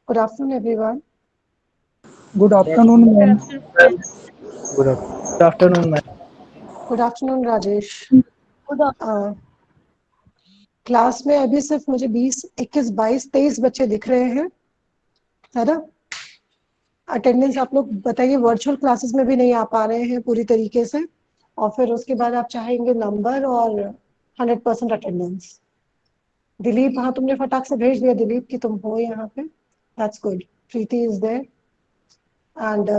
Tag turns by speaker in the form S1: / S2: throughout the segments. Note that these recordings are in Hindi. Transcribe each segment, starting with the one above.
S1: Good afternoon, everyone.
S2: Good afternoon, ma'am.
S3: Good afternoon, ma'am.
S1: Good afternoon, Rajesh. Uh, class में अभी सिर्फ मुझे 20, 21, 22, 23 बच्चे दिख रहे हैं, है ना? अटेंडेंस आप लोग बताइए, वर्चुअल क्लासेस में भी नहीं आ पा रहे हैं पूरी तरीके से, और फिर उसके बाद आप चाहेंगे नंबर और 100% अटेंडेंस। दिलीप, हाँ तुमने फटाक से भेज दिया दिलीप कि तुम हो यहाँ पे, that's good. Preeti is there and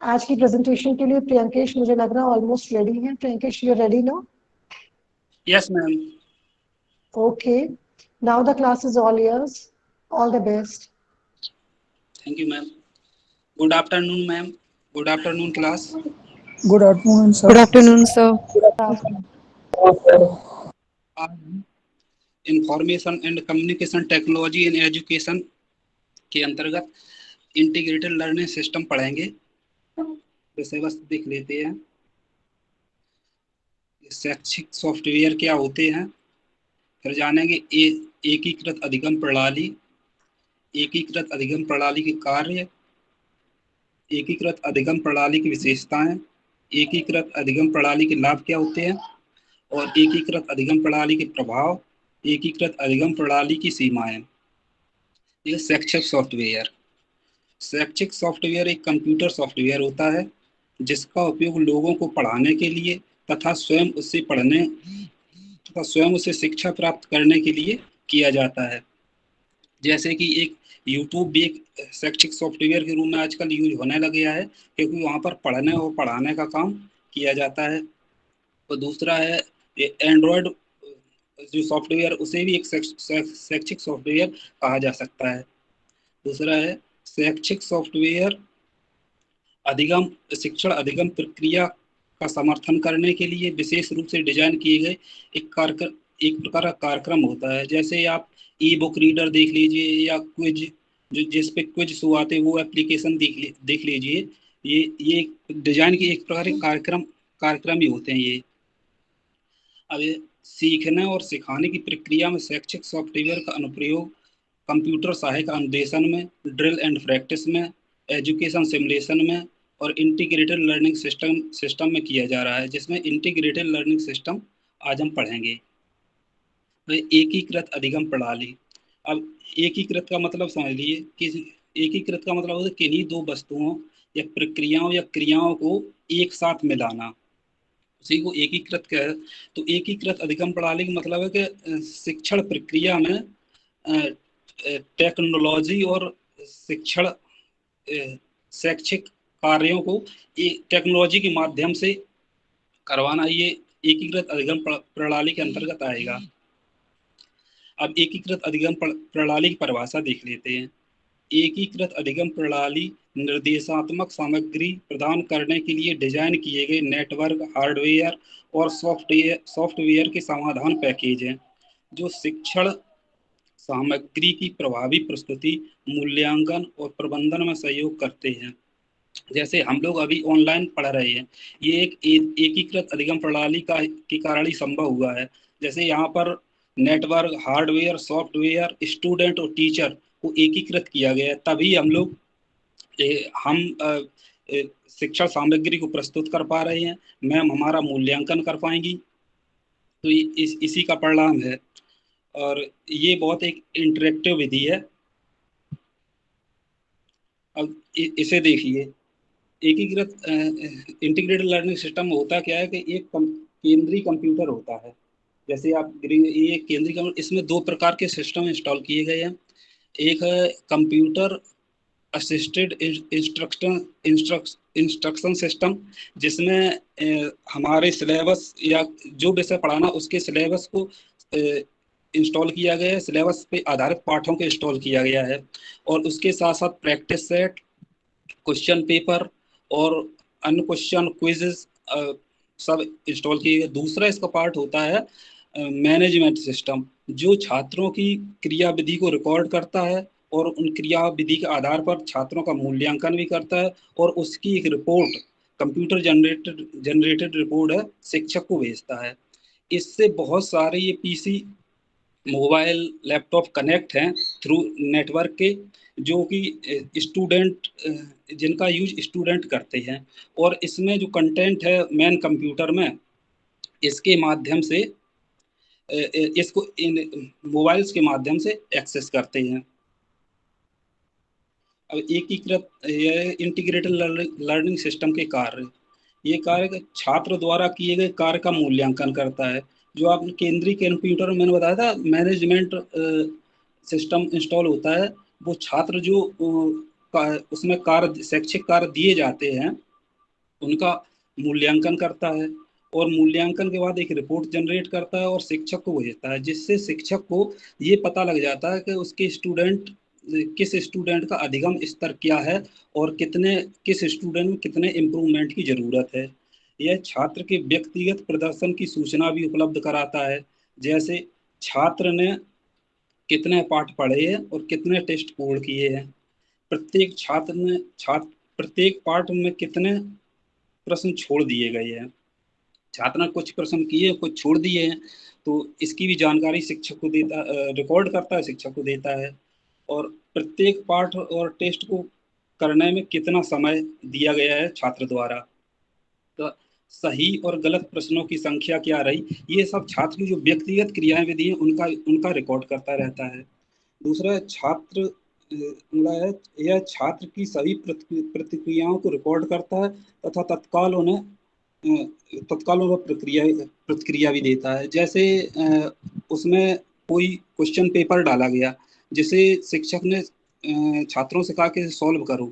S1: आज की प्रेजेंटेशन के लिए प्रियंकेश मुझे लग रहा है ऑलमोस्ट रेडी है। Priyankesh, you ready no?
S4: Yes, ma'am.
S1: Okay, now the class is all yours. All the best.
S4: Thank you, ma'am. Good afternoon, ma'am. Good afternoon, class.
S2: Good afternoon, sir.
S5: Good afternoon, sir.
S4: आज information and communication technology in education के अंतर्गत इंटीग्रेटेड लर्निंग सिस्टम पढ़ेंगे। विषय वस्तु देख लेते हैं। शैक्षिक सॉफ्टवेयर क्या होते हैं, फिर जानेंगे एकीकृत अधिगम प्रणाली, एकीकृत अधिगम प्रणाली के कार्य, एकीकृत अधिगम प्रणाली की विशेषताएं, एकीकृत अधिगम प्रणाली के लाभ क्या होते हैं, और एकीकृत अधिगम प्रणाली के प्रभाव, एकीकृत अधिगम प्रणाली की सीमाएं। ये शैक्षिक सॉफ्टवेयर। शैक्षिक सॉफ्टवेयर एक कंप्यूटर सॉफ्टवेयर होता है जिसका उपयोग लोगों को पढ़ाने के लिए तथा स्वयं उससे शिक्षा प्राप्त करने के लिए किया जाता है। जैसे कि एक यूट्यूब भी एक शैक्षिक सॉफ्टवेयर के रूप में आजकल यूज होने लग गया है, क्योंकि वहाँ पर पढ़ने और पढ़ाने का काम किया जाता है। और दूसरा है एंड्रॉयड जो सॉफ्टवेयर, उसे भी एक शैक्षिक सॉफ्टवेयर कहा जा सकता है। दूसरा है शैक्षिक सॉफ्टवेयर शिक्षण अधिगम प्रक्रिया का समर्थन करने के लिए विशेष रूप से डिजाइन किए गए एक प्रकार का कार्यक्रम होता है। जैसे आप ई बुक रीडर देख लीजिए या क्विज, जिस पे क्विज शो आते हैं, वो एप्लीकेशन देख लीजिए। ये डिजाइन के एक प्रकार के कार्यक्रम ही होते हैं ये। अब ये सीखने और सिखाने की प्रक्रिया में शैक्षिक सॉफ्टवेयर का अनुप्रयोग कंप्यूटर सहायक अनुदेशन में, ड्रिल एंड प्रैक्टिस में, एजुकेशन सिमुलेशन में और इंटीग्रेटेड लर्निंग सिस्टम में किया जा रहा है, जिसमें इंटीग्रेटेड लर्निंग सिस्टम आज हम पढ़ेंगे। तो एकीकृत अधिगम प्रणाली। अब एकीकृत का मतलब समझ लिए कि एकीकृत का मतलब होता है किन्हीं दो वस्तुओं या प्रक्रियाओं या क्रियाओं को एक साथ मिलाना, उसी को एकीकृत कह। तो एकीकृत अधिगम प्रणाली का मतलब है कि शिक्षण प्रक्रिया में टेक्नोलॉजी और शिक्षण शैक्षिक कार्यों को टेक्नोलॉजी के माध्यम से करवाना, ये एकीकृत अधिगम प्रणाली के अंतर्गत आएगा। अब एकीकृत अधिगम प्रणाली की परिभाषा देख लेते हैं। एकीकृत अधिगम प्रणाली निर्देशात्मक सामग्री प्रदान करने के लिए डिजाइन किए गए नेटवर्क, हार्डवेयर और सॉफ्टवेयर के समाधान पैकेज हैं, जो शिक्षण सामग्री की प्रभावी प्रस्तुति, मूल्यांकन और प्रबंधन में सहयोग करते हैं। जैसे हम लोग अभी ऑनलाइन पढ़ रहे हैं, ये एक एकीकृत अधिगम प्रणाली के कारण ही संभव हुआ है। जैसे यहाँ पर नेटवर्क, हार्डवेयर, सॉफ्टवेयर, स्टूडेंट और टीचर को एकीकृत किया गया है, तभी हम लोग शिक्षा सामग्री को प्रस्तुत कर पा रहे हैं, मैम हमारा मूल्यांकन कर पाएंगी। तो इसी का परिणाम है, और ये बहुत एक इंटरेक्टिव विधि है। अब इसे देखिए, एकीकृत इंटीग्रेटेड लर्निंग सिस्टम होता क्या है कि एक केंद्रीय कंप्यूटर होता है। जैसे आप ये केंद्रीय कंप्यूटर, इसमें दो प्रकार के सिस्टम इंस्टॉल किए गए हैं। एक है कंप्यूटर असिस्टेड इंस्ट्रक्शन सिस्टम, जिसमें हमारे सिलेबस या जो विषय पढ़ाना उसके सिलेबस को इंस्टॉल किया गया है, सिलेबस पे आधारित पाठों को इंस्टॉल किया गया है, और उसके साथ साथ प्रैक्टिस सेट, क्वेश्चन पेपर और अन्य क्वेश्चन क्विजेस सब इंस्टॉल किए गए। दूसरा इसका पार्ट होता है मैनेजमेंट सिस्टम, जो छात्रों की क्रियाविधि को रिकॉर्ड करता है और उन क्रियाविधि के आधार पर छात्रों का मूल्यांकन भी करता है, और उसकी एक रिपोर्ट, कंप्यूटर जनरेटेड रिपोर्ट है, शिक्षक को भेजता है। इससे बहुत सारे ये पीसी मोबाइल लैपटॉप कनेक्ट हैं थ्रू नेटवर्क के, जो कि स्टूडेंट जिनका यूज स्टूडेंट करते हैं, और इसमें जो कंटेंट है मेन कंप्यूटर में, इसके माध्यम से इसको इन मोबाइल्स के माध्यम से एक्सेस करते हैं। अब एकीकृत यह इंटीग्रेटेड लर्निंग सिस्टम के कार्य, ये कार्य छात्र द्वारा किए गए कार्य का मूल्यांकन करता है। जो आपने केंद्रीय कंप्यूटर में मैंने बताया था मैनेजमेंट सिस्टम इंस्टॉल होता है, वो छात्र जो उसमें कार्य शैक्षिक कार्य दिए जाते हैं उनका मूल्यांकन करता है, और मूल्यांकन के बाद एक रिपोर्ट जनरेट करता है और शिक्षक को भेजता है, जिससे शिक्षक को ये पता लग जाता है कि उसके किस स्टूडेंट का अधिगम स्तर क्या है और किस स्टूडेंट में कितने इम्प्रूवमेंट की जरूरत है। यह छात्र के व्यक्तिगत प्रदर्शन की सूचना भी उपलब्ध कराता है, जैसे छात्र ने कितने पाठ पढ़े हैं और कितने टेस्ट पूर्ण किए हैं, प्रत्येक पाठ में कितने प्रश्न छोड़ दिए गए हैं, छात्र ने कुछ प्रश्न किए कुछ छोड़ दिए हैं, तो इसकी भी जानकारी शिक्षक को देता, रिकॉर्ड करता है, शिक्षक को देता है। और प्रत्येक पाठ और टेस्ट को करने में कितना समय दिया गया है छात्र द्वारा, तो सही और गलत प्रश्नों की संख्या क्या रही, ये सब छात्र की जो व्यक्तिगत क्रियाएं विधि हैं उनका रिकॉर्ड करता रहता है। दूसरा यह छात्र की सभी प्रतिक्रियाओं को रिकॉर्ड करता है तथा तत्काल उन्हें प्रतिक्रिया भी देता है। जैसे उसमें कोई क्वेश्चन पेपर डाला गया जिसे शिक्षक ने छात्रों से कहा कि सॉल्व करो,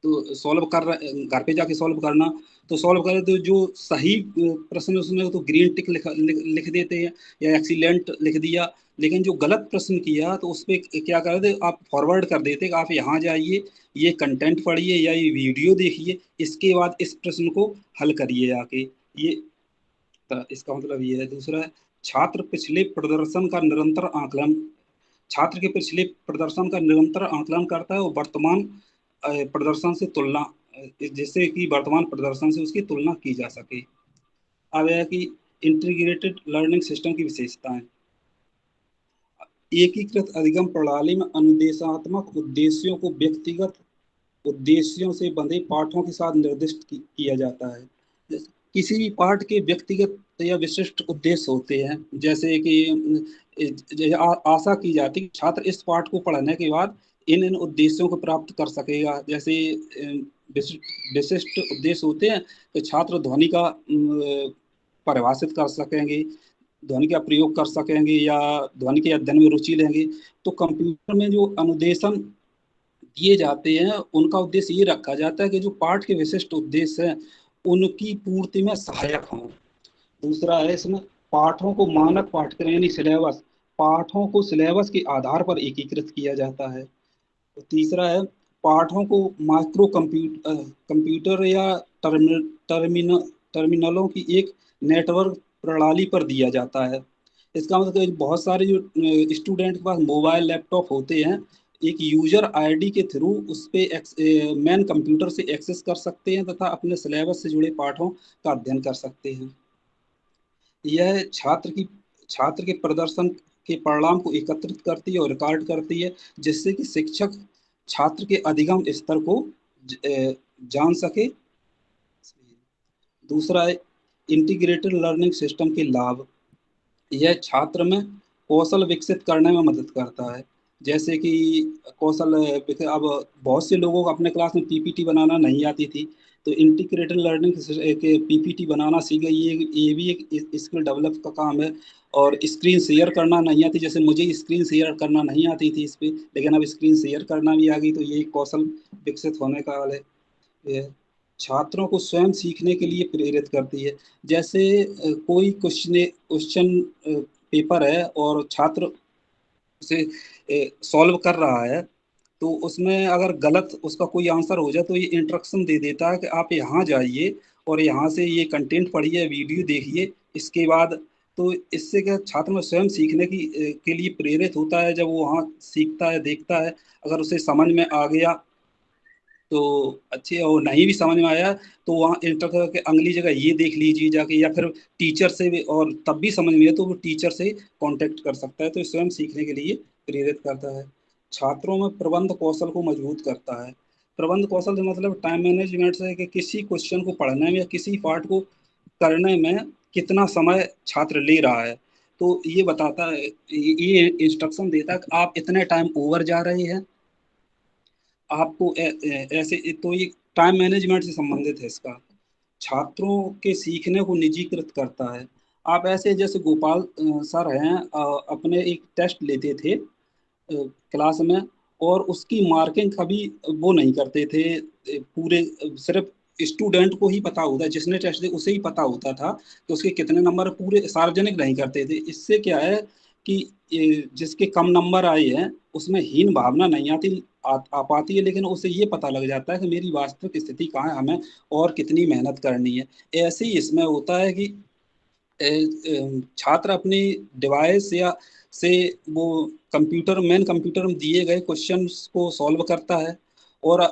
S4: तो सॉल्व कर घर पे जाके सॉल्व करना, तो सॉल्व करे तो जो सही प्रश्न उसमें तो ग्रीन टिक लिख देते हैं या एक्सीलेंट लिख दिया, लेकिन जो गलत प्रश्न किया तो उस पर क्या कर देते, आप फॉरवर्ड कर देते कि आप यहाँ जाइए, ये कंटेंट पढ़िए या ये वीडियो देखिए, इसके बाद इस प्रश्न को हल करिए आके। ये तो इसका मतलब ये है। दूसरा है छात्र पिछले प्रदर्शन का निरंतर आकलन, छात्र के पिछले प्रदर्शन का निरंतर आकलन करता है और वर्तमान प्रदर्शन से तुलना, जिससे कि वर्तमान प्रदर्शन से उसकी तुलना की जा सके। अब यह कि इंटीग्रेटेड लर्निंग सिस्टम की विशेषताएं, एकीकृत अधिगम प्रणाली में अनुदेशात्मक उद्देश्यों को व्यक्तिगत उद्देश्यों से बंधे पाठों के साथ निर्दिष्ट किया जाता है। किसी भी पाठ के व्यक्तिगत या विशिष्ट उद्देश्य होते हैं, जैसे कि आशा की जाती है कि छात्र इस पाठ को पढ़ने के बाद इन उद्देश्यों को प्राप्त कर सकेगा। जैसे विशिष्ट उद्देश्य होते हैं तो छात्र ध्वनि का परिभाषित कर सकेंगे, ध्वनि का प्रयोग कर सकेंगे या ध्वनि के अध्ययन में रुचि लेंगे। तो कंप्यूटर में जो अनुदेशन दिए जाते हैं उनका उद्देश्य ये रखा जाता है कि जो पाठ के विशिष्ट उद्देश्य हैं उनकी पूर्ति में सहायक हों। दूसरा है इसमें पाठों को मानक पाठ्यक्रम यानी सिलेबस, पाठों को सिलेबस के आधार पर एकीकृत किया जाता है। तो तीसरा है पाठों को माइक्रो कंप्यूटर या टर्मिनलों की एक नेटवर्क प्रणाली पर दिया जाता है। इसका मतलब बहुत सारे जो स्टूडेंट के पास मोबाइल लैपटॉप होते हैं, एक यूजर आईडी के थ्रू उस पे मेन कंप्यूटर से एक्सेस कर सकते हैं तथा अपने सिलेबस से जुड़े पाठों का अध्ययन कर सकते हैं। यह छात्र के प्रदर्शन के परिणाम को एकत्रित करती है और रिकॉर्ड करती है, जिससे कि शिक्षक छात्र के अधिगम स्तर को जान सके। दूसरा है इंटीग्रेटेड लर्निंग सिस्टम के लाभ, यह छात्र में कौशल विकसित करने में मदद करता है। जैसे कि कौशल, अब बहुत से लोगों को अपने क्लास में पीपीटी बनाना नहीं आती थी, तो इंटीग्रेटेड लर्निंग के पीपीटी बनाना सीख गई, ये भी एक स्किल डेवलप का काम है। और स्क्रीन शेयर करना नहीं आती, जैसे मुझे स्क्रीन शेयर करना नहीं आती थी इस पर, लेकिन अब स्क्रीन शेयर करना भी आ गई, तो ये कौशल विकसित होने का हाल है। ये छात्रों को स्वयं सीखने के लिए प्रेरित करती है। जैसे कोई क्वेश्चन पेपर है और छात्र उसे सॉल्व कर रहा है, तो उसमें अगर गलत उसका कोई आंसर हो जाए तो ये इंस्ट्रक्शन दे देता है कि आप यहाँ जाइए और यहाँ से ये कंटेंट पढ़िए, वीडियो देखिए, इसके बाद। तो इससे क्या छात्र में स्वयं सीखने के लिए प्रेरित होता है। जब वो वहाँ सीखता है, देखता है, अगर उसे समझ में आ गया तो अच्छे और नहीं भी समझ में आया तो वहाँ इंटर करके अगली जगह ये देख लीजिए जाके, या फिर टीचर से भी, और तब भी समझ में आए तो वो टीचर से कांटेक्ट कर सकता है। तो स्वयं सीखने के लिए प्रेरित करता है। छात्रों में प्रबंध कौशल को मजबूत करता है। प्रबंध कौशल से मतलब टाइम मैनेजमेंट से, कि किसी क्वेश्चन को पढ़ने में या किसी पार्ट को करने में कितना समय छात्र ले रहा है, तो ये बताता है, ये इंस्ट्रक्शन देता है कि आप इतने टाइम ओवर जा रहे हैं, आपको ऐसे, तो ये टाइम मैनेजमेंट से संबंधित है इसका। छात्रों के सीखने को निजीकृत करता है। आप ऐसे जैसे गोपाल सर हैं, अपने एक टेस्ट लेते थे क्लास में, और उसकी मार्किंग कभी वो नहीं करते थे, पूरे सिर्फ स्टूडेंट को ही पता होता है, जिसने टेस्ट दिया उसे ही पता होता था कि उसके कितने नंबर, पूरे सार्वजनिक नहीं करते थे। इससे क्या है कि जिसके कम नंबर आए हैं उसमें हीन भावना नहीं आती, आ पाती है, लेकिन उसे ये पता लग जाता है कि मेरी वास्तविक स्थिति कहाँ है, हमें और कितनी मेहनत करनी है। ऐसे ही इसमें होता है कि छात्र अपनी डिवाइस या से वो मेन कंप्यूटर में दिए गए क्वेश्चंस को सॉल्व करता है, और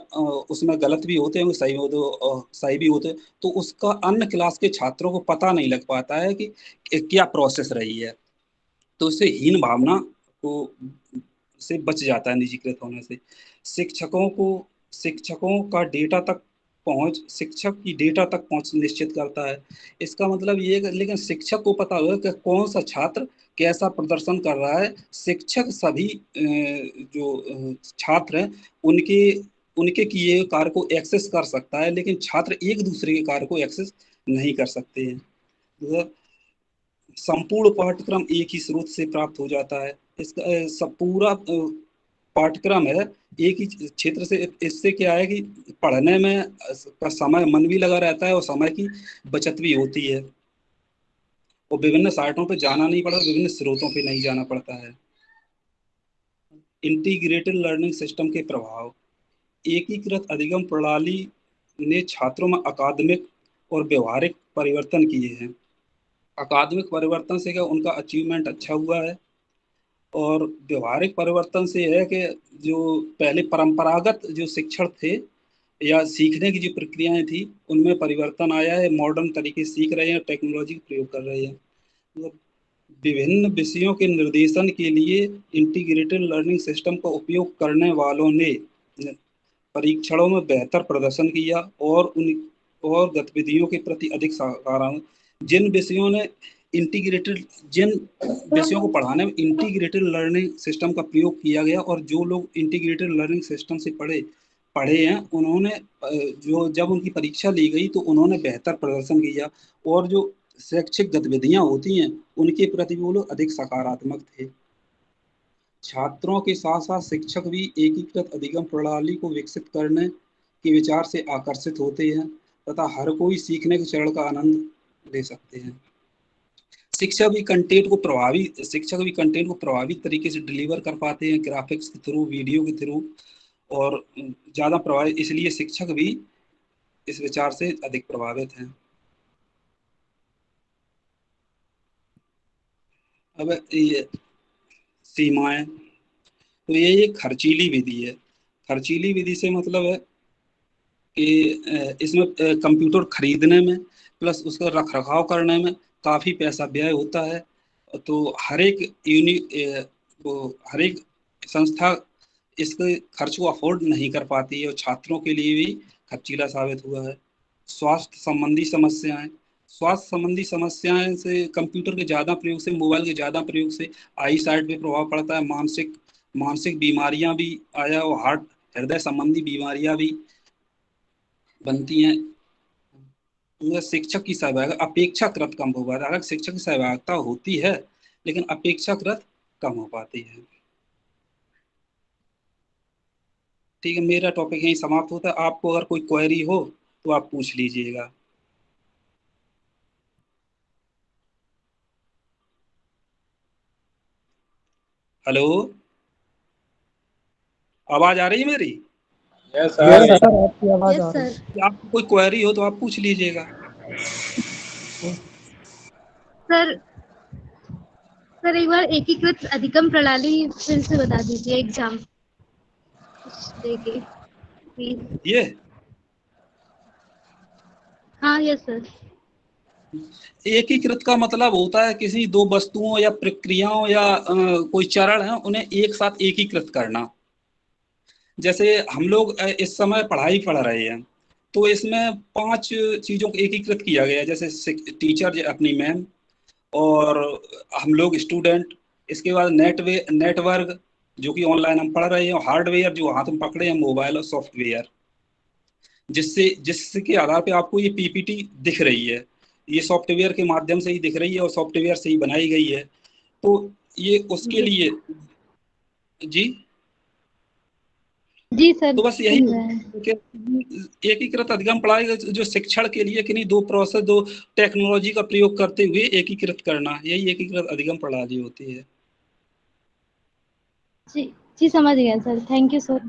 S4: उसमें गलत भी होते हैं, सही भी होते हैं, तो उसका अन्य क्लास के छात्रों को पता नहीं लग पाता है कि क्या प्रोसेस रही है। तो इससे हीन भावना को से बच जाता है निजीकृत होने से। शिक्षकों को शिक्षकों का डेटा तक शिक्षक की डेटा तक पहुंच निश्चित करता है। इसका मतलब ये है, लेकिन शिक्षक को पता होगा कि कौन सा छात्र कैसा प्रदर्शन कर रहा है। शिक्षक सभी जो छात्र हैं उनके उनके किए हुए कार्य को एक्सेस कर सकता है, लेकिन छात्र एक दूसरे के कार्य को एक्सेस नहीं कर सकते हैं। मतलब संपूर्ण पाठ्यक्रम एक ही स्रोत से प्राप्त हो जाता है। इसका सब पूरा पाठ्यक्रम है एक ही क्षेत्र से। इससे क्या है कि पढ़ने में का समय, मन भी लगा रहता है और समय की बचत भी होती है, और विभिन्न साइटों पे जाना नहीं पड़ता, विभिन्न स्रोतों पे नहीं जाना पड़ता है। इंटीग्रेटेड लर्निंग सिस्टम के प्रभाव। एकीकृत अधिगम प्रणाली ने छात्रों में अकादमिक और व्यवहारिक परिवर्तन किए हैं। अकादमिक परिवर्तन से क्या उनका अचीवमेंट अच्छा हुआ है, और व्यवहारिक परिवर्तन से है कि जो पहले परंपरागत जो शिक्षण थे या सीखने की जो प्रक्रियाएं थी उनमें परिवर्तन आया है। मॉडर्न तरीके से सीख रहे हैं, टेक्नोलॉजी का प्रयोग कर रहे हैं। मतलब विभिन्न विषयों के निर्देशन के लिए इंटीग्रेटेड लर्निंग सिस्टम का उपयोग करने वालों ने परीक्षणों में बेहतर प्रदर्शन किया, और गतिविधियों के प्रति अधिक सकारात्मक। जिन विषयों को पढ़ाने में इंटीग्रेटेड लर्निंग सिस्टम का प्रयोग किया गया, और जो लोग इंटीग्रेटेड लर्निंग सिस्टम से पढ़े हैं, उन्होंने जो जब उनकी परीक्षा ली गई तो उन्होंने बेहतर प्रदर्शन किया, और जो शैक्षिक गतिविधियां होती हैं उनके प्रति वो लोग अधिक सकारात्मक थे। छात्रों के साथ साथ शिक्षक भी एकीकृत अधिगम प्रणाली को विकसित करने के विचार से आकर्षित होते हैं, तथा हर कोई सीखने के चरण का आनंद ले सकते हैं। शिक्षक भी कंटेंट को प्रभावी तरीके से डिलीवर कर पाते हैं, ग्राफिक्स के थ्रू, वीडियो के थ्रू, और ज़्यादा प्रभावित, इसलिए शिक्षक भी इस विचार से अधिक प्रभावित हैं। अब ये सीमाएं, तो ये एक खर्चीली विधि है। खर्चीली विधि से मतलब है कि इसमें कंप्यूटर खरीदने में प्लस उसका रख रखाव करने में काफ़ी पैसा व्यय होता है। तो हर एक संस्था इसके खर्च को अफोर्ड नहीं कर पाती है, और छात्रों के लिए भी खर्चीला साबित हुआ है। स्वास्थ्य संबंधी समस्याएं से कंप्यूटर के ज़्यादा प्रयोग से, मोबाइल के ज़्यादा प्रयोग से आई साइट पे प्रभाव पड़ता है। मानसिक बीमारियां भी आया, और हृदय संबंधी बीमारियां भी बनती हैं। शिक्षक की सहभागिता अपेक्षाकृत कम हो पाता है। अगर शिक्षक की सहभागिता होती है लेकिन अपेक्षाकृत कम हो पाती है। ठीक है, मेरा टॉपिक यहीं समाप्त होता है। आपको अगर कोई क्वेरी हो तो आप पूछ लीजिएगा। हेलो, आवाज आ रही है मेरी?
S3: Yes
S2: yes
S3: sir.
S2: सर, आपकी आवाज
S5: यस
S2: आ रही
S5: सर।
S4: आपको कोई क्वेरी हो तो आप पूछ लीजिएगा।
S5: सर सर एक बार एकीकृत अधिगम प्रणाली फिर से बता दीजिए एग्जाम देके। प्लीज।
S4: ये
S5: हाँ यस सर।
S4: एकीकृत का मतलब होता है किसी दो वस्तुओं या प्रक्रियाओं या कोई चरण है उन्हें एक साथ एकीकृत करना। जैसे हम लोग इस समय पढ़ाई पढ़ रहे हैं, तो इसमें 5 चीजों को एकीकृत किया गया है। जैसे टीचर अपनी मैम, और हम लोग स्टूडेंट, इसके बाद नेटवर्क जो कि ऑनलाइन हम पढ़ रहे हैं, और हार्डवेयर जो हाथ में पकड़े हैं मोबाइल और सॉफ्टवेयर, जिसके आधार पे आपको ये पीपीटी दिख रही है। ये सॉफ्टवेयर के माध्यम से ही दिख रही है और सॉफ्टवेयर से ही बनाई गई है। तो ये उसके
S5: जी
S4: लिए जी,
S5: जी सर
S4: तो बस यही
S5: सुन रहे हैं।
S4: कि एकीकृत अधिगम पढ़ाई जो शिक्षण के लिए किन्हीं दो प्रोसेस, दो टेक्नोलॉजी का प्रयोग करते हुए एकीकृत करना, यही एकीकृत अधिगम प्रणाली होती है।
S5: जी जी समझ गया सर, थैंक यू सर।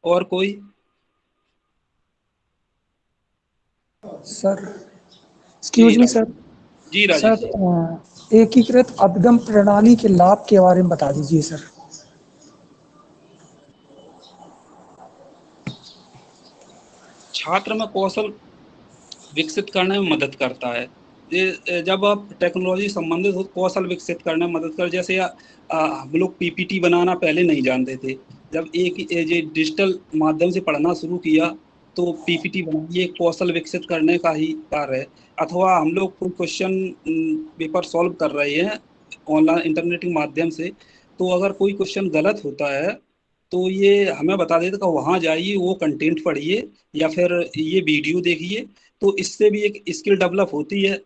S4: और कोई?
S2: सर,
S4: जी
S2: एक्सक्यूज मी सर।
S4: जी राजेश
S2: सर,
S4: जी।
S2: एकीकृत अभिगम प्रणाली के लाभ के बारे में बता दीजिए सर।
S4: छात्र में कौशल विकसित करने में मदद करता है। ये जब आप टेक्नोलॉजी संबंधित हो, कौशल विकसित करने में मदद कर, जैसे हम लोग पीपीटी बनाना पहले नहीं जानते थे। जब एक ये डिजिटल माध्यम से पढ़ना शुरू किया, तो पीपीटी बनाइए एक कौशल विकसित करने का ही कार्य है। अथवा हम लोग कोई क्वेश्चन पेपर सॉल्व कर रहे हैं ऑनलाइन इंटरनेट के माध्यम से, तो अगर कोई क्वेश्चन गलत होता है तो ये हमें बता देता कि वहाँ जाइए, वो कंटेंट पढ़िए या फिर ये वीडियो देखिए। तो इससे भी एक स्किल डेवलप होती है।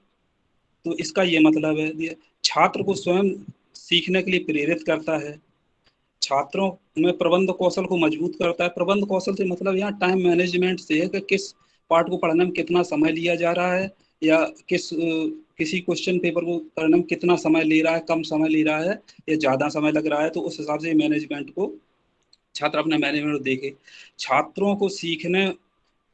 S4: तो इसका ये मतलब है, ये छात्र को स्वयं सीखने के लिए प्रेरित करता है, छात्रों में प्रबंध कौशल को मजबूत करता है। प्रबंध कौशल से मतलब यहाँ टाइम मैनेजमेंट से है कि किस पार्ट को पढ़ने में कितना समय लिया जा रहा है, या किसी क्वेश्चन पेपर को करने में कितना समय ले रहा है, कम समय ले रहा है या ज़्यादा समय लग रहा है। तो उस हिसाब से मैनेजमेंट को छात्र अपना मैनेजमेंट देखे। छात्रों को सीखने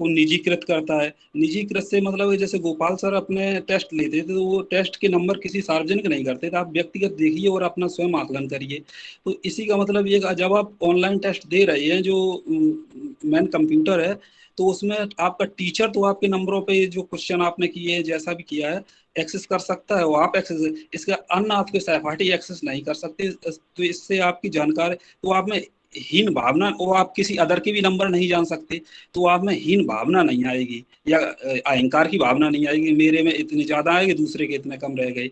S4: को निजीकृत करता है। निजीकृत से मतलब है, जैसे गोपाल सर अपने टेस्ट लेते थे, तो वो टेस्ट के नंबर किसी सार्वजनिक नहीं करते थे। आप व्यक्तिगत देखिए और अपना स्वयं आकलन करिए। तो इसी का मतलब ये, जब आप ऑनलाइन टेस्ट दे रहे हैं जो मैन कंप्यूटर है, तो उसमें आपका टीचर तो आपके नंबरों पे जो क्वेश्चन आपने किए जैसा भी किया है एक्सेस कर सकता है, वो आप एक्सेस, इसका अन्य आपके सहपाठी एक्सेस नहीं कर सकते। तो इससे आपकी जानकारी, तो आप में हीन भावना, वो आप किसी अदर के भी नंबर नहीं जान सकते, तो आप में हीन भावना नहीं आएगी, या अहंकार की भावना नहीं आएगी, मेरे में इतने ज्यादा आएंगे दूसरे के इतने कम रह गए।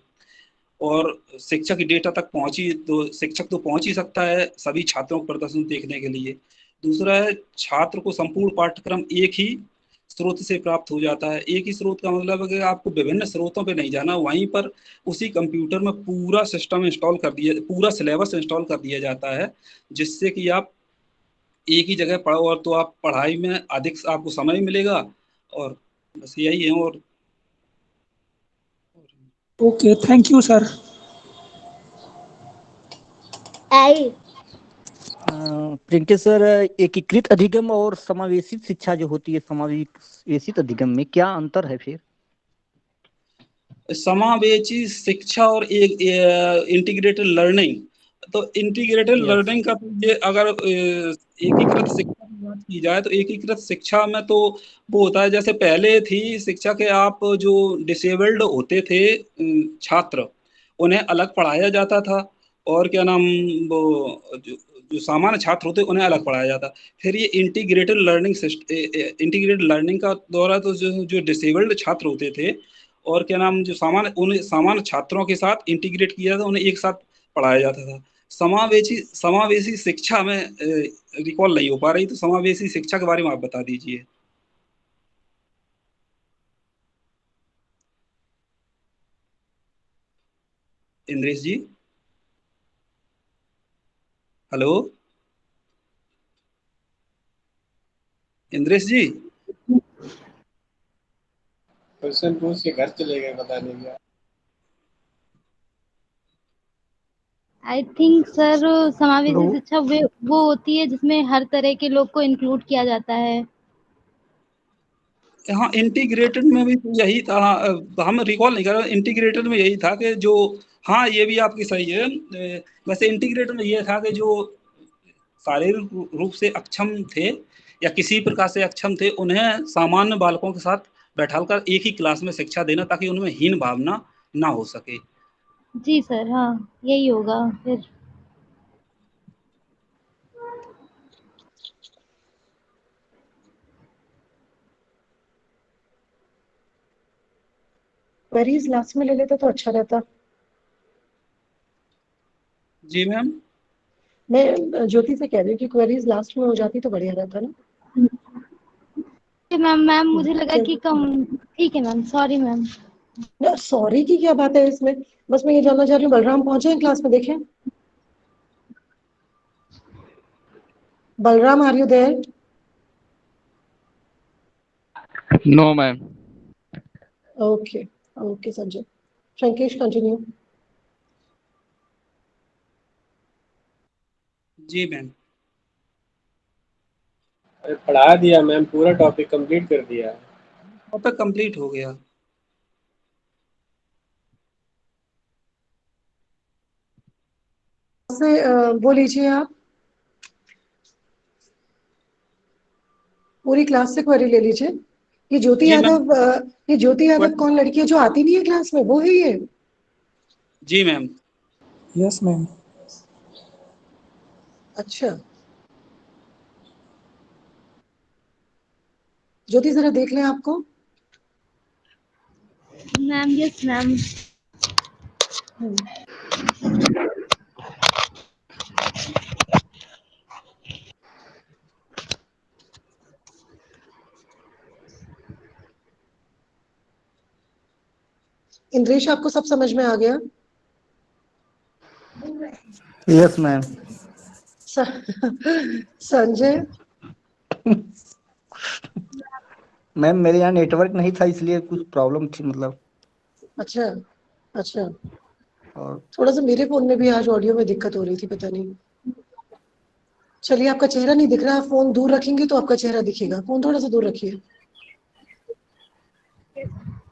S4: और शिक्षक डेटा तक पहुंची, तो शिक्षक तो पहुंच ही सकता है सभी छात्रों को प्रदर्शन देखने के लिए। दूसरा है, छात्र को संपूर्ण पाठ्यक्रम एक ही स्रोत से प्राप्त हो जाता है। एक ही स्रोत का मतलब है कि आपको विभिन्न स्रोतों पे नहीं जाना, वहीं पर उसी कंप्यूटर में पूरा सिस्टम इंस्टॉल कर दिया, पूरा सिलेबस इंस्टॉल कर दिया जाता है, जिससे कि आप एक ही जगह पढ़ो, और तो आप पढ़ाई में अधिक आपको समय मिलेगा। और बस यही है। और
S2: okay, thank you sir.
S3: Printed sir, एकीकृत अधिगम और समावेशित शिक्षा जो होती है, समावेशित अधिगम में क्या अंतर है फिर?
S4: समावेशी शिक्षा और एक इंटीग्रेटेड लर्निंग, तो इंटीग्रेटेड
S3: यस।
S4: लर्निंग का तो ये, अगर एकीकृत शिक्षा की बात की जाए, तो एकीकृत शिक्षा में तो वो होता है, जैसे पहले थी शिक्षा के, आप जो डिसेबल्ड होते थे छात्र, उन्हें अलग पढ़ाया जाता था। और क्या नाम, वो जो जो सामान्य छात्र होते उन्हें अलग पढ़ाया जाता। फिर ये इंटीग्रेटेड लर्निंग इंटीग्रेटेड लर्निंग का दौरा, तो जो जो डिसेबल्ड छात्र होते थे और क्या नाम, जो सामान्य, उन्हें सामान्य छात्रों के साथ इंटीग्रेट किया था, उन्हें एक साथ पढ़ाया जाता था। समावेशी समावेशी शिक्षा में रिकॉल नहीं हो पा रही, तो समावेशी शिक्षा के बारे में आप बता दीजिए। इंद्रेश जी, हेलो इंद्रेश जी।
S6: क्वेश्चन पूछ के घर चले गए, पता नहीं क्या।
S5: आई थिंक सर समावेशी
S3: हेलो।
S5: शिक्षा वो होती है जिसमें हर तरह के लोग को इंक्लूड किया जाता है।
S4: हाँ, इंटीग्रेटेड में भी तो यही था। हम रिकॉल नहीं कर रहे, इंटीग्रेटेड में यही था कि जो हाँ, ये भी आपकी सही है। वैसे इंटीग्रेटर में ये था कि जो शारीरिक रूप से अक्षम थे या किसी प्रकार से अक्षम थे, उन्हें सामान्य बालकों के साथ बैठालकर एक ही क्लास में शिक्षा देना, ताकि उनमें हीन भावना ना हो सके।
S5: जी सर, हाँ यही होगा फिर।
S1: क्वेरीज लास्ट में ले लेते तो अच्छा रहता।
S4: जी मैम।
S1: मैं ज्योति से कह रही हूँ कि क्वेरीज लास्ट में हो जाती तो बढ़िया रहता ना।
S5: मैम मैम मुझे लगा कि
S1: क्योंकि
S5: कम। ठीक है मैम, सॉरी मैम।
S1: सॉरी की क्या बात है इसमें, बस मैं ये जानना चाह रही हूँ बलराम पहुंचे हैं क्लास में, देखें। Balram, are you there?
S7: No ma'am.
S1: Okay, okay Sanjay. Shankesh continue.
S4: जी मैम।
S6: अरे पढ़ा दिया मैम, पूरा टॉपिक कंप्लीट कर दिया।
S4: टॉपिक कंप्लीट हो गया।
S1: से वो लीजिए आप, पूरी क्लास से क्वेरी ले लीजिए। ये ज्योति
S4: जी मैम।
S1: यादव, ये ज्योति यादव कौन लड़की है जो आती नहीं है क्लास में, वो है ये?
S4: जी मैम।
S2: Yes ma'am.
S1: अच्छा, ज्योति जरा देख लें आपको।
S5: Ma'am yes ma'am.
S1: इंद्रेश, आपको सब समझ में आ गया?
S3: Yes ma'am.
S1: संजय?
S3: मैम मेरे यहाँ नेटवर्क नहीं था, इसलिए कुछ प्रॉब्लम थी मतलब।
S1: अच्छा, अच्छा।
S3: और
S1: थोड़ा सा मेरे फोन में भी आज ऑडियो में दिक्कत हो रही थी, पता नहीं। चलिए, आपका चेहरा नहीं दिख रहा, फोन दूर रखेंगे तो आपका चेहरा दिखेगा। फोन थोड़ा सा दूर रखिए।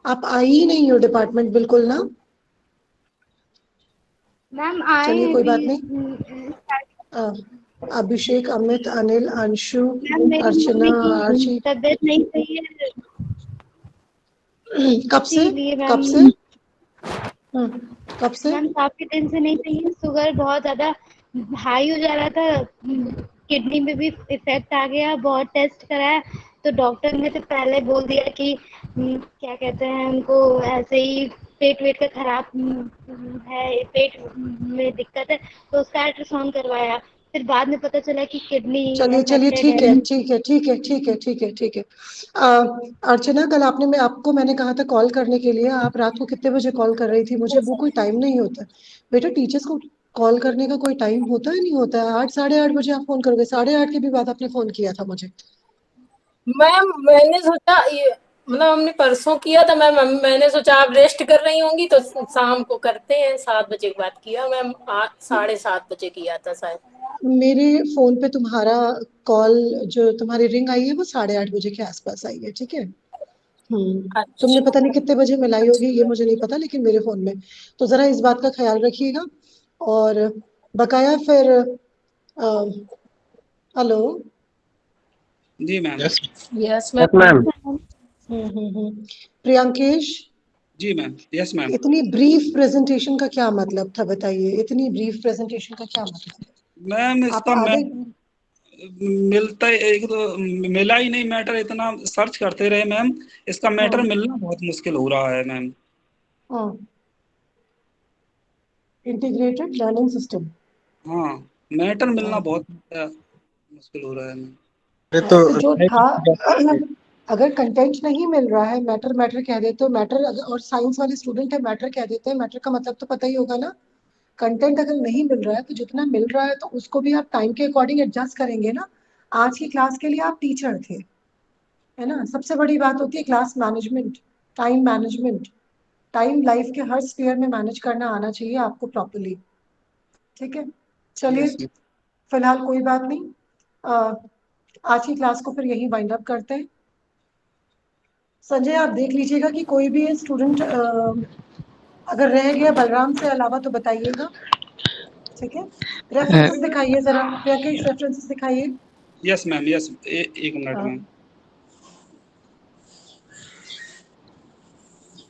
S1: आप आई ही नहीं हो डिपार्टमेंट बिल्कुल ना?
S5: मैम आए
S1: चलिए, कोई
S5: भी।
S1: बात नहीं। अ, अभिषेक, अमित, अनिल, अंशु,
S5: मैम मेरी
S1: अर्चना,
S5: मम्मी की
S1: आर्ची।
S5: तबीयत नहीं सही है,
S1: कब से?
S5: इसीलिए मैम।
S1: कब से? कब से?
S5: मैम काफी दिन से नहीं सही है, शुगर बहुत ज्यादा हाई हो जा रहा था, किडनी में भी इफेक्ट आ गया, बहुत टेस्ट कराया तो डॉक्टर ने तो पहले बोल दिया कि क्या कहते हैं उनको, ऐसे ही पेट वेट का खराब है, पेट में दिक्कत है, तो उसका अल्ट्रासाउंड करवाया, फिर बाद में पता चला कि किडनी
S1: चलिए चलिए,
S5: अफेक्टेड
S1: ठीक
S5: है।
S1: है, ठीक है, ठीक है, ठीक है, ठीक है, ठीक है। अर्चना, कल आपको मैंने कहा था कॉल करने के लिए, आप रात को कितने बजे कॉल कर रही थी मुझे? वो कोई टाइम नहीं होता बेटा, टीचर्स को कॉल करने का कोई टाइम होता है, नहीं होता है। 8, 8:30 बजे आप फोन करोगे, 8:30 के भी बाद आपने फोन किया था मुझे।
S8: मैम मैंने सोचा ये, मतलब हमने परसों किया था मैम, मैंने सोचा आप रेस्ट कर रही होंगी तो शाम को करते हैं, 7 बजे के बाद किया मैम, 7:30 बजे किया था शायद।
S1: मेरे फोन पे तुम्हारा कॉल, जो तुम्हारी रिंग आई है, वो 8:30 बजे के आसपास आई है, ठीक है। तुमने
S8: अच्छा
S1: पता नहीं कितने बजे मिलाई होगी, ये मुझे नहीं पता, लेकिन मेरे फोन में। तो जरा इस बात का ख्याल रखिएगा। और बकाया फिर हेलो।
S4: जी ma'am.
S6: Yes
S8: yes
S6: ma'am.
S8: Ma'am.
S1: Priyankesh,
S4: जी मैम। Yes ma'am.
S1: इतनी ब्रीफ प्रेजेंटेशन का क्या मतलब था, बताइए? इतनी ब्रीफ प्रेजेंटेशन का क्या मतलब?
S4: मैम
S1: आप
S4: इसका मैं
S1: आधे
S4: मिलता एक तो मिला ही नहीं मैटर, इतना सर्च करते रहे मैम, इसका मैटर मिलना बहुत मुश्किल हो रहा है मैम।
S1: Integrated learning system.
S4: हाँ, मैटर मिलना बहुत मुश्किल हो रहा है मैम।
S6: ये तो
S1: तो जो था, अगर कंटेंट नहीं मिल रहा है, मैटर मैटर कह देते हो, मैटर और साइंस वाले स्टूडेंट है, मैटर कह देते हैं, मैटर का मतलब तो पता ही होगा ना। कंटेंट अगर नहीं मिल रहा है तो जितना मिल रहा है तो उसको भी आप टाइम के अकॉर्डिंग एडजस्ट करेंगे ना। आज की क्लास के लिए आप टीचर थे, है ना। सबसे बड़ी बात होती है class management, time management. Time life के हर स्फीयर में मैनेज करना आना चाहिए आपको प्रॉपरली, ठीक है। चलिए,
S4: यस।
S1: फिलहाल कोई बात नहीं। आज की क्लास को फिर यही वाइंड अप करते हैं। संजय, आप देख लीजिएगा कि कोई भी स्टूडेंट अगर रह गया बलराम से अलावा तो बताइएगा, ठीक है। रेफरेंसेस दिखाइए जरा, प्रियंकेश रेफरेंसेस दिखाइए।
S4: यस मैम, यस, एक मिनट
S1: हाँ।
S4: मैम।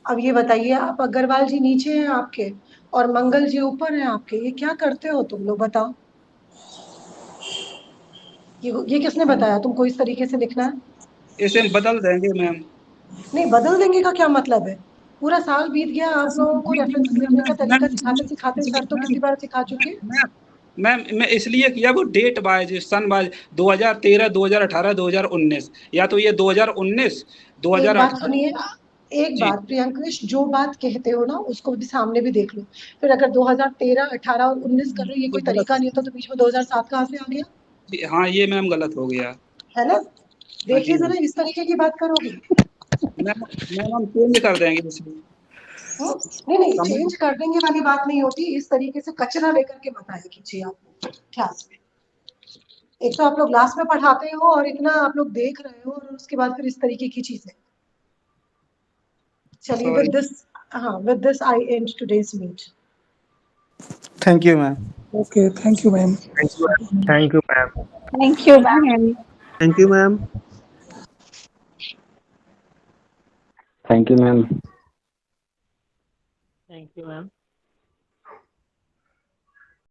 S1: अब ये बताइए, आप अग्रवाल जी नीचे हैं आपके और मंगल जी ऊपर हैं आपके, ये क्या करते हो तुम लोग, बताओ। ये किसने बताया तुमको इस तरीके से लिखना है?
S4: इसे हम बदल देंगे मैम।
S1: नहीं, बदल देंगे का क्या मतलब है? पूरा साल बीत गया, आप लोगों को रेफरेंसेस लिखने का तरीका सिखाते सिखाते सर तो कितनी बार सिखा चुके हैं।
S4: मैम मैं इसलिए किया, वो डेट वाइज, सन वाइज, 2013, 2018, 2019, या तो ये 2019,
S1: एक बात
S4: 2018।
S1: सुनिए, एक
S4: जी
S1: बात प्रियंकेश, जो बात कहते हो ना उसको भी सामने भी देख लो। फिर अगर 2013, 18 और 19 कर रहे हो, ये कोई
S4: गलत
S1: तरीका
S4: है।
S1: नहीं होता, तो बीच में 2007 कहाँ से आ गया?
S4: जी, हाँ ये मैम गलत हो गया।
S1: है ना?
S4: हाँ
S1: देखिए
S4: जी मैम।
S1: जरा, इस तरीके की बात करोगे।
S4: मैम हम चेंज कर देंगे इसमें।
S1: नहीं नहीं,
S4: समझ।
S1: चेंज कर देंगे वाली बात नहीं होती, इस तरीके से कचरा लेकर के मत आया कीजिए आप क्लास में। एक तो आप लोग क्लास में पढ़ाते हो और इतना आप लोग देख रहे हो, और उसके बाद फिर इस तरीके की चीजें। चलिए,
S4: सॉरी।
S1: विद दिस, हाँ, with this I and today's meet.
S7: Thank you ma'am.
S2: Okay, thank you ma'am.
S7: Thank you ma'am.
S9: Thank you, ma'am.
S7: Thank you ma'am.
S3: Thank you ma'am.
S8: Thank you ma'am.